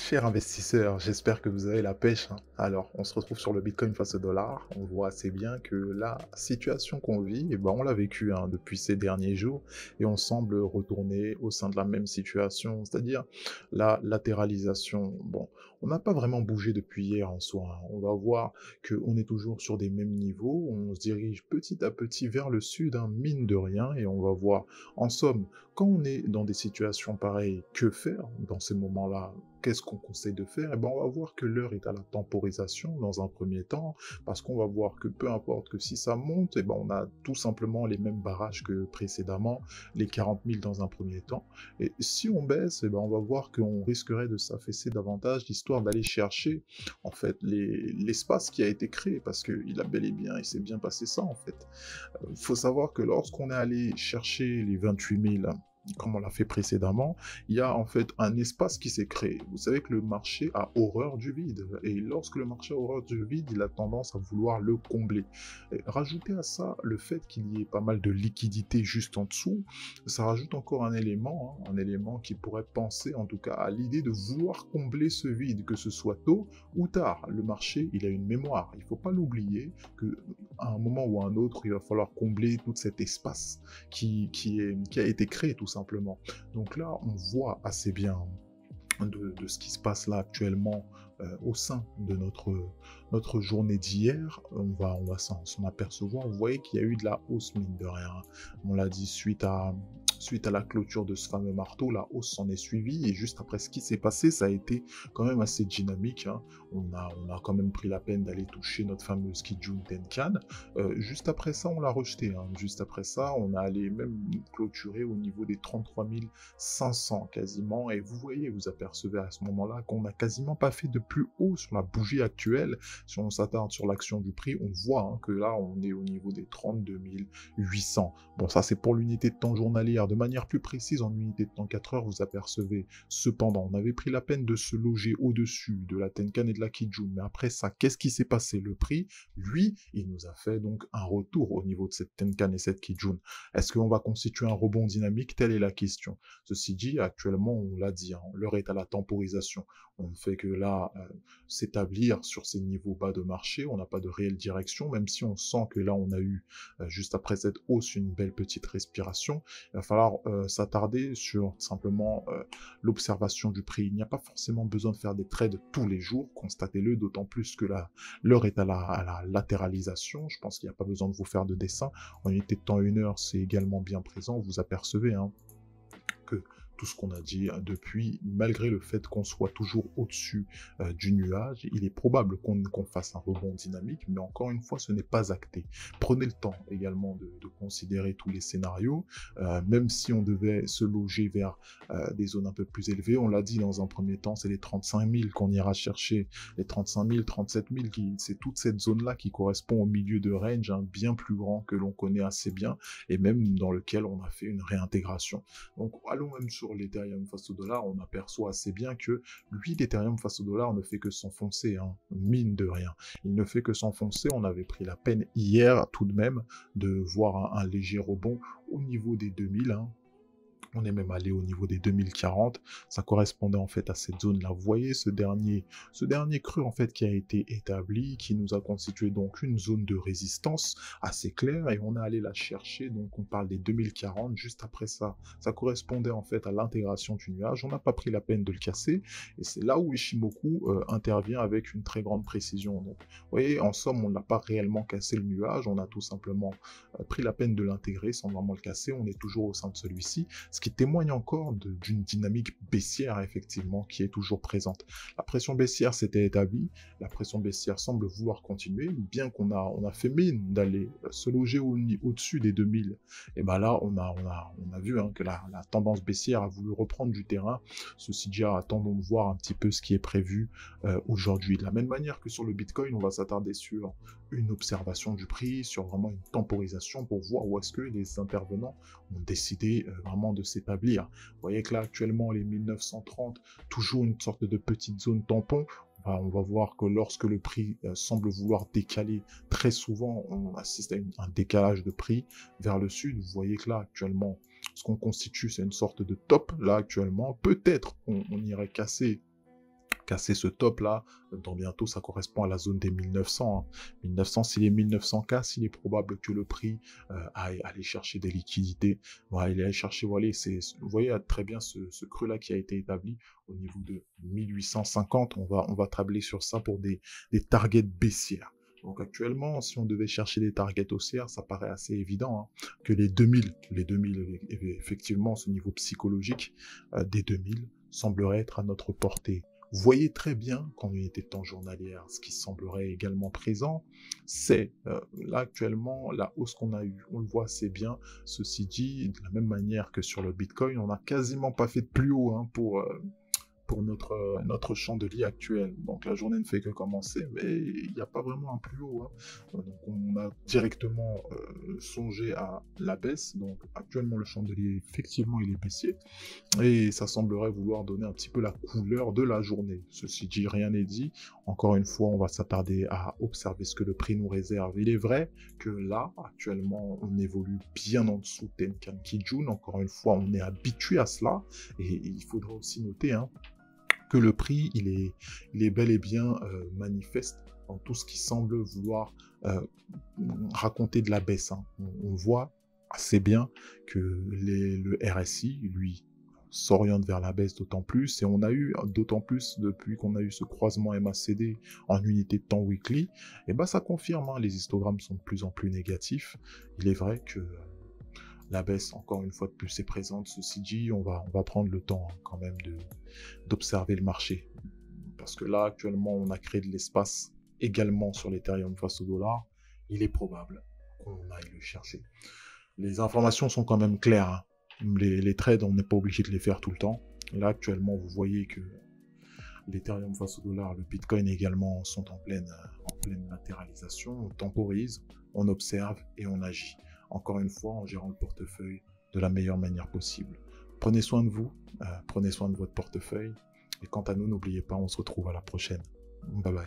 Chers investisseurs, j'espère que vous avez la pêche, hein. Alors, on se retrouve sur le Bitcoin face au dollar. On voit assez bien que la situation qu'on vit, eh ben, on l'a vécue hein, depuis ces derniers jours et on semble retourner au sein de la même situation, c'est-à-dire la latéralisation. Bon, on n'a pas vraiment bougé depuis hier en soi, hein. On va voir qu'on est toujours sur des mêmes niveaux. On se dirige petit à petit vers le sud, hein, mine de rien, et on va voir en somme quand on est dans des situations pareilles, que faire dans ces moments-là? Qu'est-ce qu'on conseille de faire? Eh ben, on va voir que l'heure est à la temporisation dans un premier temps, parce qu'on va voir que peu importe que si ça monte, eh ben, on a tout simplement les mêmes barrages que précédemment, les 40 000 dans un premier temps. Et si on baisse, eh ben, on va voir qu'on risquerait de s'affaisser davantage, histoire d'aller chercher en fait l'espace qui a été créé, parce qu'il a bel et bien, il s'est bien passé ça en fait. Il faut savoir que lorsqu'on est allé chercher les 28 000, comme on l'a fait précédemment, il y a en fait un espace qui s'est créé. Vous savez que le marché a horreur du vide. Et lorsque le marché a horreur du vide, il a tendance à vouloir le combler. Et rajoutez à ça le fait qu'il y ait pas mal de liquidité juste en dessous, ça rajoute encore un élément qui pourrait penser en tout cas à l'idée de vouloir combler ce vide, que ce soit tôt ou tard. Le marché, il a une mémoire. Il ne faut pas l'oublier que à un moment ou à un autre, il va falloir combler tout cet espace qui a été créé tout simplement. Donc là, on voit assez bien de ce qui se passe là actuellement au sein de notre journée d'hier. On va s'en apercevoir. Vous voyez qu'il y a eu de la hausse, mine de rien. On l'a dit suite à la clôture de ce fameux marteau, la hausse s'en est suivie. Et juste après ce qui s'est passé, ça a été quand même assez dynamique, hein. On a quand même pris la peine d'aller toucher notre fameuse Kijun Tenkan. Juste après ça, on l'a rejeté, hein. Juste après ça, on a allé même clôturer au niveau des 33 500 quasiment. Et vous voyez, vous apercevez à ce moment-là qu'on n'a quasiment pas fait de plus haut sur la bougie actuelle. Si on s'attarde sur l'action du prix, on voit hein, que là, on est au niveau des 32 800. Bon, ça, c'est pour l'unité de temps journalière. De manière plus précise, en unité de temps 4 heures, vous apercevez. Cependant, on avait pris la peine de se loger au-dessus de la Tenkan et de la Kijun. Mais après ça, qu'est-ce qui s'est passé? Le prix, lui, il nous a fait donc un retour au niveau de cette Tenkan et cette Kijun. Est-ce qu'on va constituer un rebond dynamique? Telle est la question. Ceci dit, actuellement, on l'a dit, hein, l'heure est à la temporisation. On ne fait que là s'établir sur ces niveaux bas de marché. On n'a pas de réelle direction, même si on sent que là, on a eu, juste après cette hausse, une belle petite respiration. Il va falloir s'attarder sur simplement l'observation du prix. Il n'y a pas forcément besoin de faire des trades tous les jours, constatez-le, d'autant plus que l'heure est à la latéralisation. Je pense qu'il n'y a pas besoin de vous faire de dessin. En unité de temps 1 heure, c'est également bien présent. Vous apercevez hein, que tout ce qu'on a dit depuis, malgré le fait qu'on soit toujours au-dessus du nuage, il est probable qu'on fasse un rebond dynamique, mais encore une fois, ce n'est pas acté. Prenez le temps également de considérer tous les scénarios, même si on devait se loger vers des zones un peu plus élevées, on l'a dit dans un premier temps, c'est les 35 000 qu'on ira chercher, les 35 000, 37 000, c'est toute cette zone-là qui correspond au milieu de range, hein, bien plus grand que l'on connaît assez bien, et même dans lequel on a fait une réintégration. Donc allons même sur l'Ethereum face au dollar, on aperçoit assez bien que lui, l'Ethereum face au dollar ne fait que s'enfoncer, hein, mine de rien. Il ne fait que s'enfoncer, on avait pris la peine hier tout de même de voir un léger rebond au niveau des 2000, hein. On est même allé au niveau des 2040, ça correspondait en fait à cette zone-là. Vous voyez ce dernier creux en fait qui a été établi, qui nous a constitué donc une zone de résistance assez claire et on est allé la chercher, donc on parle des 2040, juste après ça, ça correspondait en fait à l'intégration du nuage, on n'a pas pris la peine de le casser et c'est là où Ishimoku intervient avec une très grande précision. Donc vous voyez, en somme, on n'a pas réellement cassé le nuage, on a tout simplement pris la peine de l'intégrer sans vraiment le casser, on est toujours au sein de celui-ci, ce qui témoigne encore d'une dynamique baissière, effectivement, qui est toujours présente. La pression baissière s'était établie, la pression baissière semble vouloir continuer, bien on a fait mine d'aller se loger au-dessus des 2000. Et ben là, on a vu hein, que la tendance baissière a voulu reprendre du terrain. Ceci dit, attendons de voir un petit peu ce qui est prévu aujourd'hui. De la même manière que sur le Bitcoin, on va s'attarder sur une observation du prix, sur vraiment une temporisation pour voir où est-ce que les intervenants ont décidé vraiment de s'établir. Vous voyez que là, actuellement, les 1930, toujours une sorte de petite zone tampon. On va voir que lorsque le prix semble vouloir décaler, très souvent, on assiste à un décalage de prix vers le sud. Vous voyez que là, actuellement, ce qu'on constitue, c'est une sorte de top. Là, actuellement, peut-être on irait casser casser ce top là. Dans bientôt, ça correspond à la zone des 1900. Hein. 1900, s'il est 1900 casse, il est probable que le prix aille aller chercher des liquidités. Voilà, il est allé chercher, voilà, vous voyez très bien ce creux là qui a été établi au niveau de 1850. On va tabler sur ça pour des targets baissières. Donc actuellement, si on devait chercher des targets haussières, ça paraît assez évident hein, que les 2000, effectivement, ce niveau psychologique des 2000 semblerait être à notre portée. Vous voyez très bien qu'en unité de temps journalière, ce qui semblerait également présent, c'est là actuellement la hausse qu'on a eue. On le voit assez bien. Ceci dit, de la même manière que sur le Bitcoin, on n'a quasiment pas fait de plus haut hein, pour notre chandelier actuel. Donc la journée ne fait que commencer, mais il n'y a pas vraiment un plus haut. Hein. Donc on a directement songé à la baisse. Donc actuellement le chandelier, effectivement, il est baissier. Et ça semblerait vouloir donner un petit peu la couleur de la journée. Ceci dit, rien n'est dit. Encore une fois, on va s'attarder à observer ce que le prix nous réserve. Il est vrai que là, actuellement, on évolue bien en dessous de Tenkan Kijun. Encore une fois, on est habitué à cela. Et il faudra aussi noter hein, que le prix, il est bel et bien manifeste dans tout ce qui semble vouloir raconter de la baisse. Hein. On voit assez bien que le RSI, lui, s'oriente vers la baisse d'autant plus, et on a eu d'autant plus depuis qu'on a eu ce croisement MACD en unité de temps weekly, et ben ça confirme, hein, les histogrammes sont de plus en plus négatifs. Il est vrai que la baisse, encore une fois de plus, est présente. Ceci dit, on va prendre le temps hein, quand même d'observer le marché. Parce que là, actuellement, on a créé de l'espace également sur l'Ethereum face au dollar. Il est probable qu'on aille le chercher. Les informations sont quand même claires. Hein. Les trades, on n'est pas obligé de les faire tout le temps. Là, actuellement, vous voyez que l'Ethereum face au dollar, le Bitcoin également sont en pleine latéralisation. On temporise, on observe et on agit. Encore une fois, en gérant le portefeuille de la meilleure manière possible. Prenez soin de vous, prenez soin de votre portefeuille. Et quant à nous, n'oubliez pas, on se retrouve à la prochaine. Bye bye.